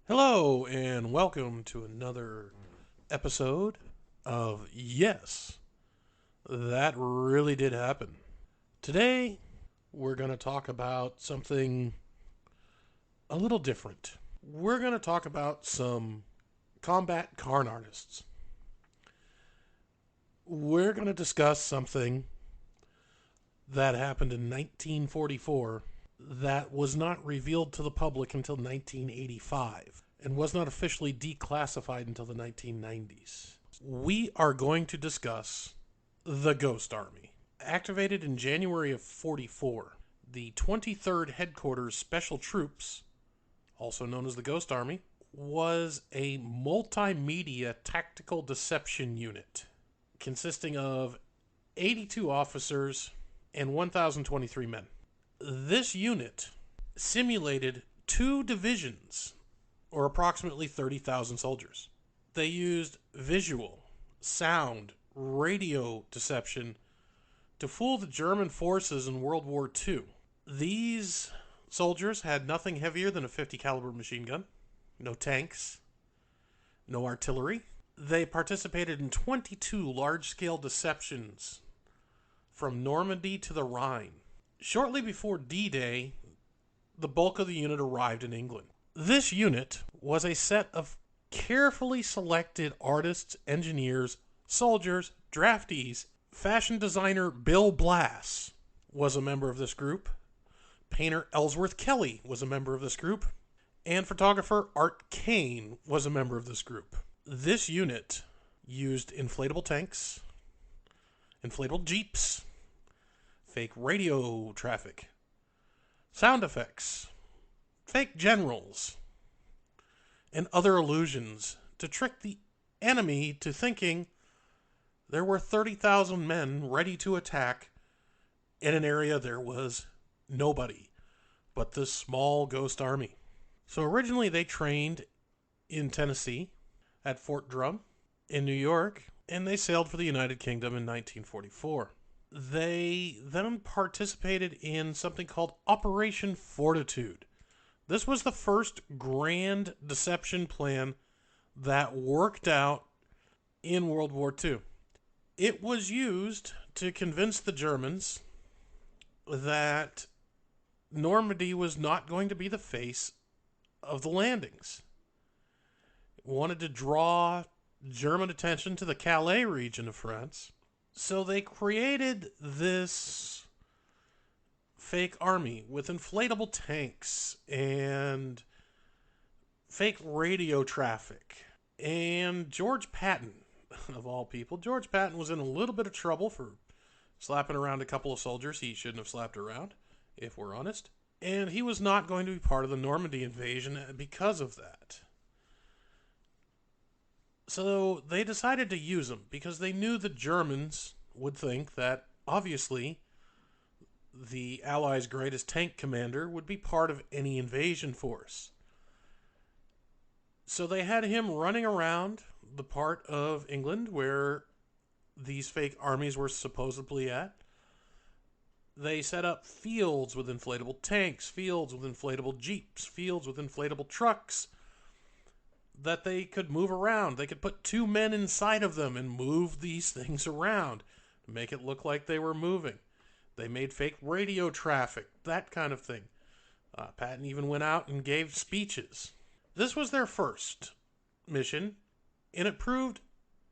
Hello, and welcome to another episode of Yes, That Really Did Happen. Today, we're going to talk about something a little different. We're going to talk about some combat carn artists. We're going to discuss something that happened in 1944 that was not revealed to the public until 1985 and was not officially declassified until the 1990s. We are going to discuss the Ghost Army. Activated in January of 44, the 23rd Headquarters Special Troops, also known as the Ghost Army, was a multimedia tactical deception unit consisting of 82 officers and 1,023 men. This unit simulated two divisions, or approximately 30,000 soldiers. They used visual, sound, radio deception to fool the German forces in World War II. These soldiers had nothing heavier than a 50 caliber machine gun, no tanks, no artillery. They participated in 22 large-scale deceptions from Normandy to the Rhine. Shortly before D-Day, the bulk of the unit arrived in England. This unit was a set of carefully selected artists, engineers, soldiers, draftees. Fashion designer Bill Blass was a member of this group. Painter Ellsworth Kelly was a member of this group. And photographer Art Kane was a member of this group. This unit used inflatable tanks, inflatable jeeps, fake radio traffic, sound effects, fake generals, and other illusions to trick the enemy to thinking there were 30,000 men ready to attack in an area there was nobody but this small ghost army. So originally they trained in Tennessee at Fort Drum in New York, and they sailed for the United Kingdom in 1944. They then participated in something called Operation Fortitude. This was the first grand deception plan that worked out in World War II. It was used to convince the Germans that Normandy was not going to be the face of the landings. It wanted to draw German attention to the Calais region of France. So they created this fake army with inflatable tanks and fake radio traffic. And George Patton, of all people, George Patton was in a little bit of trouble for slapping around a couple of soldiers he shouldn't have slapped around, if we're honest. And he was not going to be part of the Normandy invasion because of that. So they decided to use him because they knew the Germans would think that, obviously, the Allies' greatest tank commander would be part of any invasion force. So they had him running around the part of England where these fake armies were supposedly at. They set up fields with inflatable tanks, fields with inflatable jeeps, fields with inflatable trucks that they could move around. They could put two men inside of them and move these things around to make it look like they were moving. They made fake radio traffic, that kind of thing. Patton even went out and gave speeches. This was their first mission, and it proved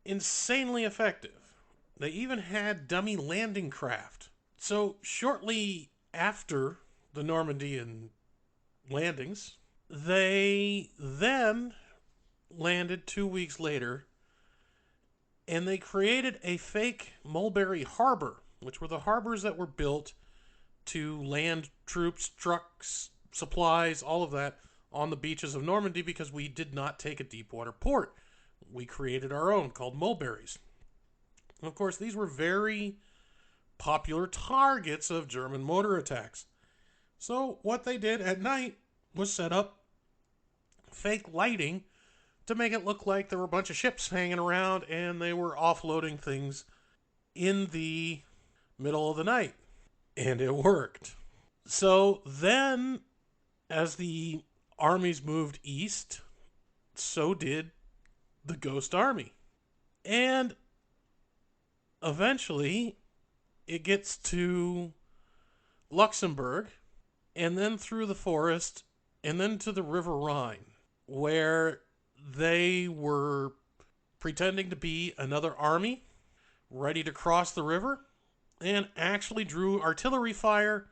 insanely effective. They even had dummy landing craft. So shortly after the Normandian landings, they then landed 2 weeks later, and they created a fake Mulberry Harbor, which were the harbors that were built to land troops, trucks, supplies, all of that on the beaches of Normandy because we did not take a deep water port. We created our own called Mulberries. And of course, these were very popular targets of German mortar attacks. So what they did at night was set up fake lighting to make it look like there were a bunch of ships hanging around and they were offloading things in the middle of the night. And it worked. So then, as the armies moved east, so did the Ghost Army. And eventually, it gets to Luxembourg, and then through the forest, and then to the River Rhine, where they were pretending to be another army ready to cross the river, and actually drew artillery fire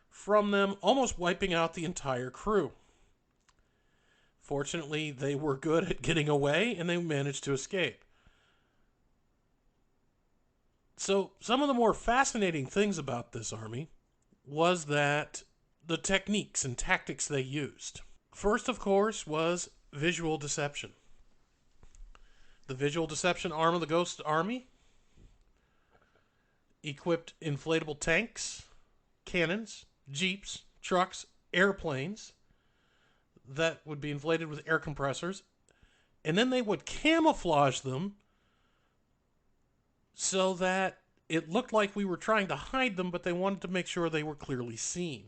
from them, almost wiping out the entire crew. Fortunately, they were good at getting away, and they managed to escape. So, some of the more fascinating things about this army was that the techniques and tactics they used. First, of course, was visual deception. The visual deception arm of the Ghost Army equipped inflatable tanks, cannons, jeeps, trucks, airplanes that would be inflated with air compressors, and then they would camouflage them so that it looked like we were trying to hide them, but they wanted to make sure they were clearly seen.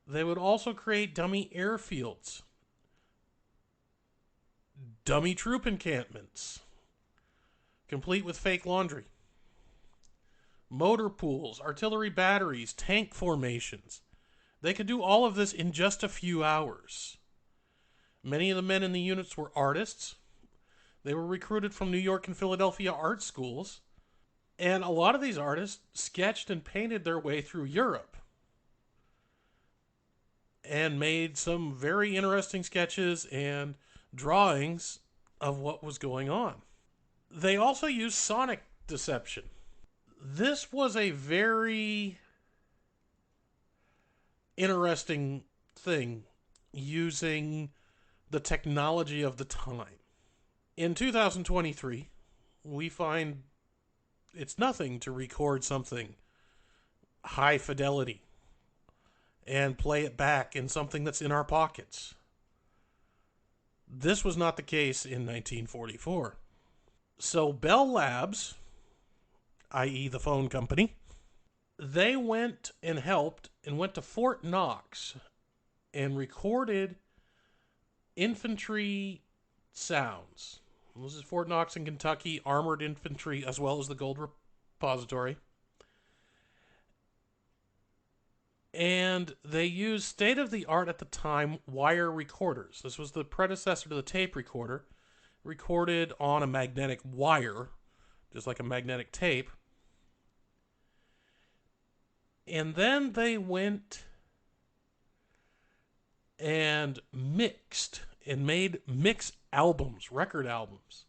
They would also create dummy airfields, dummy troop encampments, complete with fake laundry, motor pools, artillery batteries, tank formations. They could do all of this in just a few hours. Many of the men in the units were artists. They were recruited from New York and Philadelphia art schools. And a lot of these artists sketched and painted their way through Europe and made some very interesting sketches and drawings of what was going on. They also used sonic deception. This was a very interesting thing, using the technology of the time. In 2023, we find it's nothing to record something high fidelity and play it back in something that's in our pockets. This was not the case in 1944. So Bell Labs, i.e. the phone company, they went and helped and went to Fort Knox and recorded infantry sounds. This is Fort Knox in Kentucky, armored infantry as well as the Gold Repository. And they used state-of-the-art at the time wire recorders. This was the predecessor to the tape recorder, recorded on a magnetic wire, just like a magnetic tape. And then they went and mixed and made mix albums, record albums.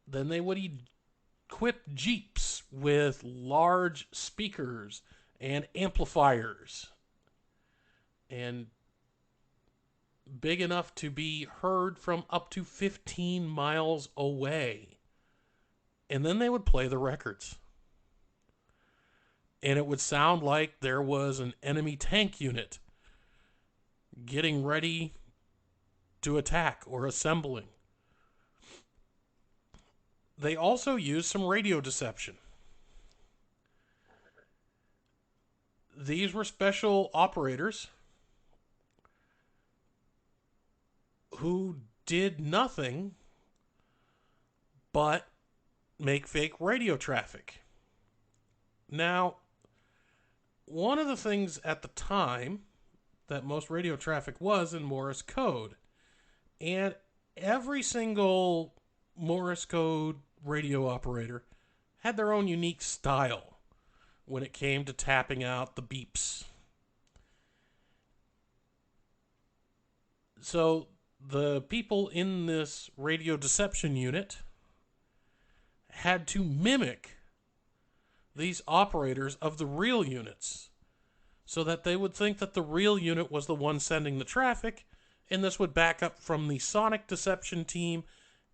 Then they would equip Jeeps with large speakers and amplifiers, and big enough to be heard from up to 15 miles away. And then they would play the records. And it would sound like there was an enemy tank unit getting ready to attack or assembling. They also used some radio deception. These were special operators who did nothing but make fake radio traffic. Now, one of the things at the time that most radio traffic was in Morse code, and every single Morse code radio operator had their own unique style when it came to tapping out the beeps. So the people in this radio deception unit had to mimic these operators of the real units so that they would think that the real unit was the one sending the traffic, and this would back up from the sonic deception team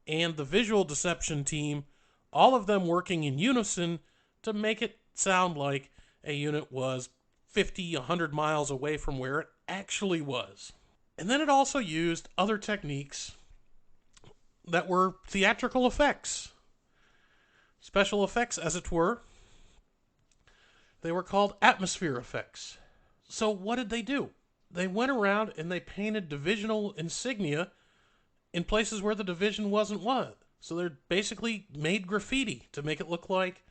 and the visual deception team, all of them working in unison to make it sound like a unit was 50, 100 miles away from where it actually was. And then it also used other techniques that were theatrical effects, special effects as it were. They were called atmosphere effects. So what did they do? They went around and they painted divisional insignia in places where the division wasn't what. So they basically made graffiti to make it look like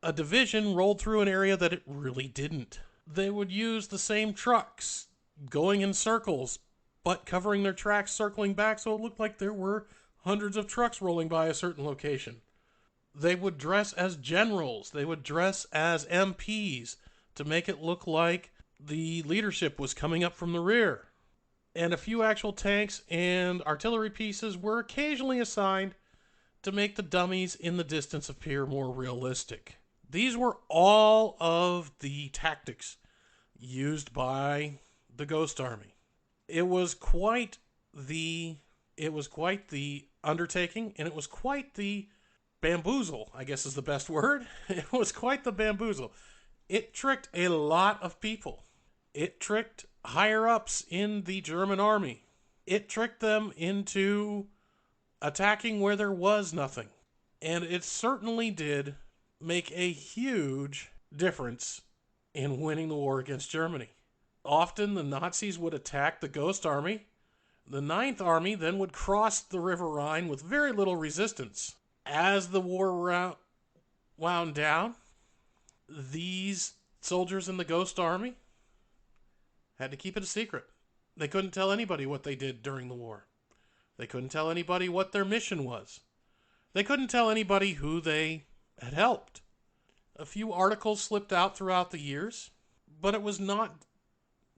a division rolled through an area that it really didn't. They would use the same trucks going in circles, but covering their tracks, circling back so it looked like there were hundreds of trucks rolling by a certain location. They would dress as generals. They would dress as MPs to make it look like the leadership was coming up from the rear. And a few actual tanks and artillery pieces were occasionally assigned to make the dummies in the distance appear more realistic. These were all of the tactics used by the Ghost Army. It was quite the undertaking, and it was quite the bamboozle, I guess is the best word. It was quite the bamboozle. It tricked a lot of people. It tricked higher-ups in the German army. It tricked them into attacking where there was nothing. And it certainly did make a huge difference in winning the war against Germany. Often the Nazis would attack the Ghost Army. The Ninth Army then would cross the River Rhine with very little resistance. As the war wound down, these soldiers in the Ghost Army had to keep it a secret. They couldn't tell anybody what they did during the war. They couldn't tell anybody what their mission was. They couldn't tell anybody who they had helped. A few articles slipped out throughout the years, but it was not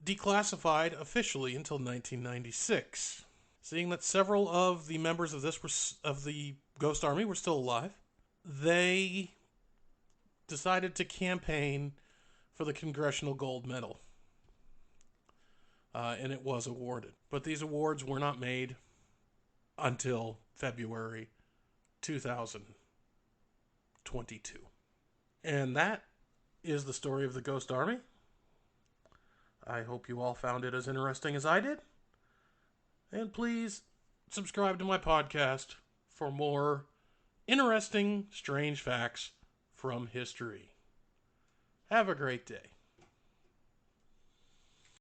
declassified officially until 1996. Seeing that several of the members of the Ghost Army were still alive, they decided to campaign for the Congressional Gold Medal. And it was awarded. But these awards were not made until February 2022. And that is the story of the Ghost Army. I hope you all found it as interesting as I did. And please subscribe to my podcast for more interesting, strange facts from history. Have a great day.